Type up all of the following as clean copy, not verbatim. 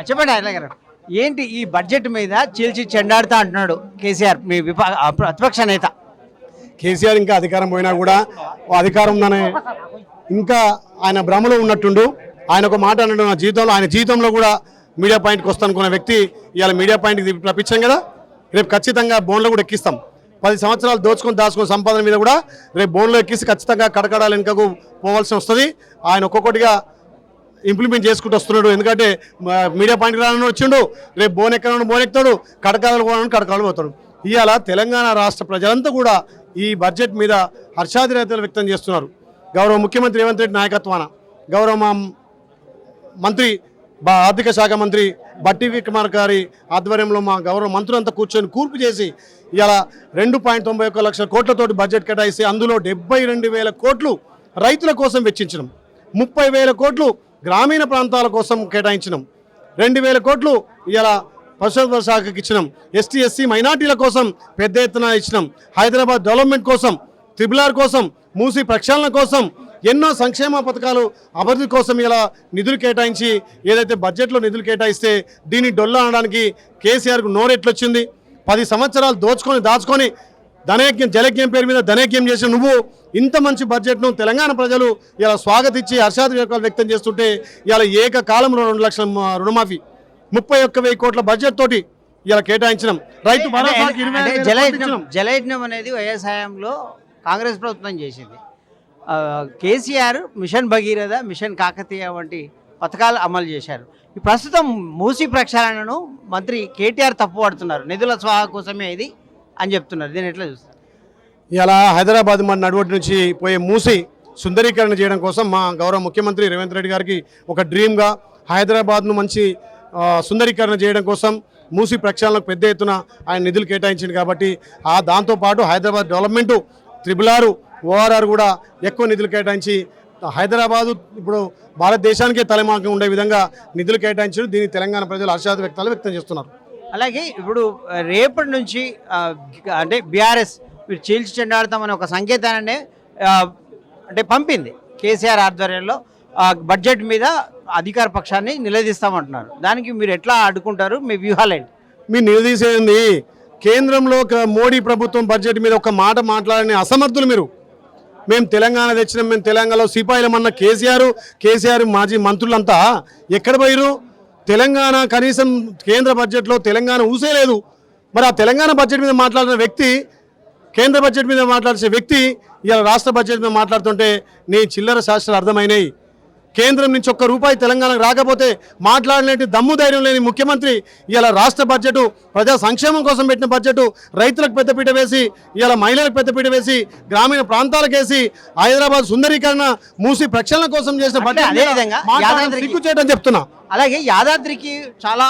చెప్పండి ఆయన గారు, ఏంటి ఈ బడ్జెట్ మీద చీల్చి చెండాడుతా అంటున్నాడు కేసీఆర్, మీ ప్రతిపక్ష నేత? కేసీఆర్ ఇంకా అధికారం పోయినా కూడా అధికారం ఉందనే ఇంకా ఆయన భ్రమలో ఉన్నట్టుండు. ఆయన ఒక మాట అన్నాడు, నా జీవితంలో ఆయన జీవితంలో కూడా మీడియా పాయింట్కి వస్తానుకున్న వ్యక్తి ఇవాళ మీడియా పాయింట్కి రప్పించాం కదా, రేపు ఖచ్చితంగా బోన్లో కూడా ఎక్కిస్తాం. 10 సంవత్సరాలు దాచుకుని సంపాదన మీద కూడా రేపు బోన్లో ఎక్కిసి ఖచ్చితంగా కడకడాల వెనుకకు పోవాల్సి వస్తుంది. ఆయన ఒక్కొక్కటిగా ఇంప్లిమెంట్ చేసుకుంటూ వస్తున్నాడు. ఎందుకంటే మీడియా పాయింట్కి రాను వచ్చిండు, రేపు బోన్ ఎక్కను బోన్ ఎక్కుతాడు, కడకాలు పోవాలని కడకాలు పోతాడు. ఇవాళ తెలంగాణ రాష్ట్ర ప్రజలంతా కూడా ఈ బడ్జెట్ మీద హర్షాధిరేతలు వ్యక్తం చేస్తున్నారు. గౌరవ ముఖ్యమంత్రి రేవంత్ రెడ్డి నాయకత్వాన, గౌరవ మంత్రి ఆర్థిక శాఖ మంత్రి బట్టి విక్రమార్క గారి ఆధ్వర్యంలో మా గౌరవ మంత్రులంతా కూర్చొని కూర్పు చేసి ఇలా 2.91 లక్షల కోట్లతోటి బడ్జెట్ కేటాయిస్తే అందులో 72,000 కోట్లు రైతుల కోసం వెచ్చించడం, 30,000 కోట్లు గ్రామీణ ప్రాంతాల కోసం కేటాయించడం, 2,000 కోట్లు ఇలా పశుసంవర్ధక శాఖకి ఇచ్చినాం, ఎస్టీ ఎస్సీ మైనార్టీల కోసం పెద్ద ఎత్తున ఇచ్చినాం, హైదరాబాద్ డెవలప్మెంట్ కోసం, ట్రిబుల్ కోసం, మూసీ ప్రక్షాళన కోసం, ఎన్నో సంక్షేమ పథకాలు అభివృద్ధి కోసం ఇలా నిధులు కేటాయించి ఏదైతే బడ్జెట్లో నిధులు కేటాయిస్తే దీన్ని డొల్ల అనడానికి కేసీఆర్కు నోరెట్లొచ్చింది. 10 సంవత్సరాలు దాచుకొని ధనయజ్ఞం జలజ్ఞం పేరు మీద ధనయజ్ఞం చేసిన నువ్వు ఇంత మంచి బడ్జెట్ను తెలంగాణ ప్రజలు ఇలా స్వాగతించి హర్షాధిరేకాలు వ్యక్తం చేస్తుంటే ఇలా ఏకకాలంలో 2 లక్షల రుణమాఫీ 31,000 కోట్ల బడ్జెట్ తోటి ఇలా కేటాయించడం, రైతు జలయజ్ఞం అనేది వైఎస్ హయాంలో కాంగ్రెస్ ప్రభుత్వం చేసింది. కేసీఆర్ మిషన్ భగీరథ, మిషన్ కాకతీయ వంటి పథకాలు అమలు చేశారు. ఈ ప్రస్తుతం మూసీ ప్రక్షాళనను మంత్రి కేటీఆర్ తప్పుపడుతున్నారు, నిధుల స్వాహా కోసమే ఇది అని చెప్తున్నారు. దీన్ని ఎట్లా చూస్తారు? ఇలా హైదరాబాద్ మన నడువటి నుంచి పోయే మూసీ సుందరీకరణ చేయడం కోసం మా గౌరవ ముఖ్యమంత్రి రేవంత్ రెడ్డి గారికి ఒక డ్రీమ్గా హైదరాబాద్ను మంచి సుందరీకరణ చేయడం కోసం మూసీ ప్రక్షాళనకు పెద్ద ఎత్తున ఆయన నిధులు కేటాయించింది. కాబట్టి దాంతోపాటు హైదరాబాద్ డెవలప్మెంటు, ట్రిబుల్ ఓఆర్ఆర్ కూడా ఎక్కువ నిధులు కేటాయించి హైదరాబాదు ఇప్పుడు భారతదేశానికే తలమాకం ఉండే విధంగా నిధులు కేటాయించారు. దీన్ని తెలంగాణ ప్రజలు హర్షాద వ్యక్తం చేస్తున్నారు. అలాగే ఇప్పుడు రేపటి నుంచి అంటే బీఆర్ఎస్ మీరు చీల్చి చెండాడతామని ఒక సంకేతాన్ని అంటే పంపింది కేసీఆర్ ఆధ్వర్యంలో. బడ్జెట్ మీద అధికార పక్షాన్ని నిలదీస్తామంటున్నారు. దానికి మీరు ఎట్లా అడ్డుకుంటారు? మీ వ్యూహాలేంటి? మీరు నిలదీసేది కేంద్రంలో మోడీ ప్రభుత్వం బడ్జెట్ మీద ఒక మాట మాట్లాడని అసమర్థులు మీరు. మేము తెలంగాణ తెచ్చినాం, మేము తెలంగాణలో సిపాయిలమన్న కేసీఆర్ మాజీ మంత్రులంతా ఎక్కడ పోయారు? తెలంగాణ కనీసం కేంద్ర బడ్జెట్లో తెలంగాణ ఊసేలేదు. మరి ఆ తెలంగాణ బడ్జెట్ మీద మాట్లాడిన వ్యక్తి, కేంద్ర బడ్జెట్ మీద మాట్లాడే వ్యక్తి ఇలా రాష్ట్ర బడ్జెట్ మీద మాట్లాడుతుంటే నీ చిల్లర శాస్త్రాలు అర్థమైనాయి. కేంద్రం నుంచి ₹1 తెలంగాణకు రాకపోతే మాట్లాడలేని దమ్ము ధైర్యం లేని ముఖ్యమంత్రి ఇలా రాష్ట్ర బడ్జెట్ ప్రజా సంక్షేమం కోసం పెట్టిన బడ్జెట్ రైతులకు పెద్దపీట వేసి ఇలా మహిళలకు పెద్దపీట వేసి గ్రామీణ ప్రాంతాలకు వేసి హైదరాబాద్ సుందరీకరణ మూసి ప్రక్షాళన కోసం చేసిన బడ్జెట్ సిగ్గుచేయడం చెప్తున్నా. అలాగే యాదాద్రికి చాలా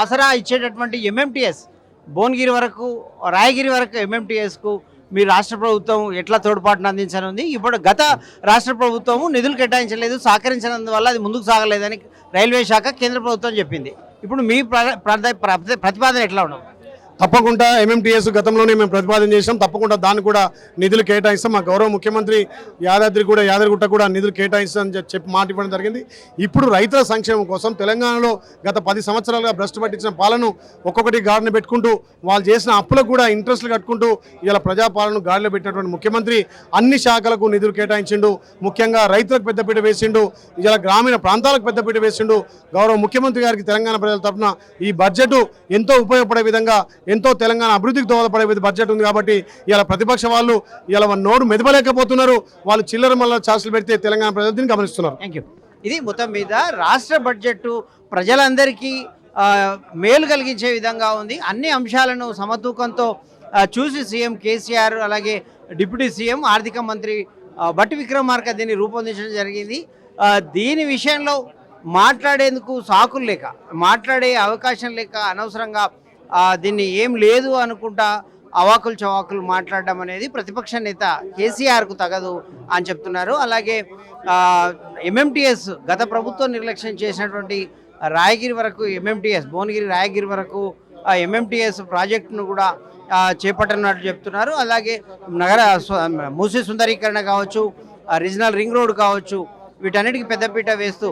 ఆసరా ఇచ్చేటటువంటి ఎంఎంటీఎస్ భువనగిరి వరకు రాయగిరి వరకు ఎంఎంటీఎస్కు మీ రాష్ట్ర ప్రభుత్వం ఎట్లా తోడ్పాటును అందించనుంది? ఇప్పుడు గత రాష్ట్ర ప్రభుత్వము నిధులు కేటాయించలేదు, సహకరించినందువల్ల అది ముందుకు సాగలేదని రైల్వే శాఖ కేంద్ర ప్రభుత్వం చెప్పింది. ఇప్పుడు మీ ప్రతిపాదన ఎట్లా ఉండవు? తప్పకుండా ఎంఎంటీఎస్ గతంలోనే మేము ప్రతిపాదన చేసాం. తప్పకుండా దాన్ని కూడా నిధులు కేటాయిస్తాం. మా గౌరవ ముఖ్యమంత్రి యాదగిరిగుట్ట కూడా నిధులు కేటాయిస్తామని చెప్పి మాట ఇవ్వడం జరిగింది. ఇప్పుడు రైతుల సంక్షేమం కోసం తెలంగాణలో గత 10 సంవత్సరాలుగా భ్రష్టు పట్టించిన పాలన ఒక్కొక్కటి గాడిన పెట్టుకుంటూ వాళ్ళు చేసిన అప్పులకు కూడా ఇంట్రెస్ట్లు కట్టుకుంటూ ఇలా ప్రజాపాలన గాడిలో పెట్టినటువంటి ముఖ్యమంత్రి అన్ని శాఖలకు నిధులు కేటాయించిండు. ముఖ్యంగా రైతులకు పెద్దపీట వేసిండు, ఇలా గ్రామీణ ప్రాంతాలకు పెద్దపీట వేసిండు. గౌరవ ముఖ్యమంత్రి గారికి తెలంగాణ ప్రజల తరఫున ఈ బడ్జెట్ ఎంతో ఉపయోగపడే విధంగా, ఎంతో తెలంగాణ అభివృద్ధికి దోహదపడే బడ్జెట్ ఉంది. కాబట్టి ఇలా ప్రతిపక్ష వాళ్ళు ఇలా నోరు మెదపలేకపోతున్నారు. వాళ్ళు చిల్లర మల్ల చార్జీలు పెడితే తెలంగాణ ప్రజలు దీన్ని గమనిస్తున్నారు. Thank you. ఇది మొత్తం మీద రాష్ట్ర బడ్జెట్ ప్రజలందరికీ మేలు కలిగించే విధంగా ఉంది. అన్ని అంశాలను సమతూకంతో చూసి సీఎం కేసీఆర్ అలాగే డిప్యూటీ సీఎం ఆర్థిక మంత్రి బట్టి విక్రమార్క దీన్ని రూపొందించడం జరిగింది. దీని విషయంలో మాట్లాడేందుకు సాకులు లేక, మాట్లాడే అవకాశం లేక అనవసరంగా దీన్ని ఏం లేదు అనుకుంటా అవాకులు చవాకులు మాట్లాడడం అనేది ప్రతిపక్ష నేత కేసీఆర్కు తగదు అని చెప్తున్నారు. అలాగే ఎంఎంటీఎస్ గత ప్రభుత్వం నిర్లక్ష్యం చేసినటువంటి రాయగిరి వరకు ఎంఎంటీఎస్ భువనగిరి రాయగిరి వరకు ఎంఎంటీఎస్ ప్రాజెక్టును కూడా చేపట్టనున్నట్లు చెప్తున్నారు. అలాగే మూసీ సుందరీకరణ కావచ్చు, రీజనల్ రింగ్ రోడ్ కావచ్చు, వీటన్నిటికీ పెద్దపీట వేస్తూ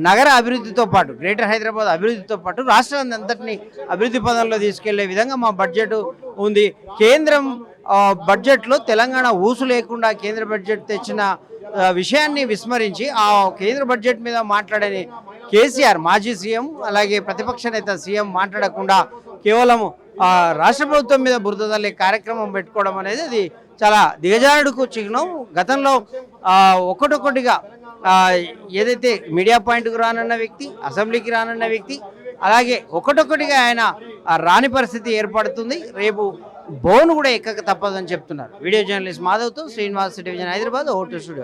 నగర అభివృద్ధితో పాటు గ్రేటర్ హైదరాబాద్ అభివృద్ధితో పాటు రాష్ట్రాన్ని అంతటినీ అభివృద్ధి పదంలో తీసుకెళ్లే విధంగా మా బడ్జెట్ ఉంది. కేంద్రం బడ్జెట్లో తెలంగాణ ఊసు లేకుండా కేంద్ర బడ్జెట్ తెచ్చిన విషయాన్ని విస్మరించి ఆ కేంద్ర బడ్జెట్ మీద మాట్లాడని కేసీఆర్ మాజీ సీఎం అలాగే ప్రతిపక్ష నేత సీఎం మాట్లాడకుండా కేవలం రాష్ట్ర ప్రభుత్వం మీద బురద తల్లే కార్యక్రమం పెట్టుకోవడం అనేది అది చాలా దిగజారుడుకు చిహ్నం. గతంలో ఒక్కొక్కటిగా ఏదైతే మీడియా పాయింట్కు రానన్న వ్యక్తి, అసెంబ్లీకి రానన్న వ్యక్తి, అలాగే ఒక్కొక్కటిగా ఆయన రాని పరిస్థితి ఏర్పడుతుంది. రేపు బోన్ కూడా ఎక్కక తప్పదని చెప్తున్నారు. వీడియో జర్నలిస్ట్ మాధవ్తో శ్రీనివాస్, టెలివిజన్ హైదరాబాద్, ఓటు స్టూడియో.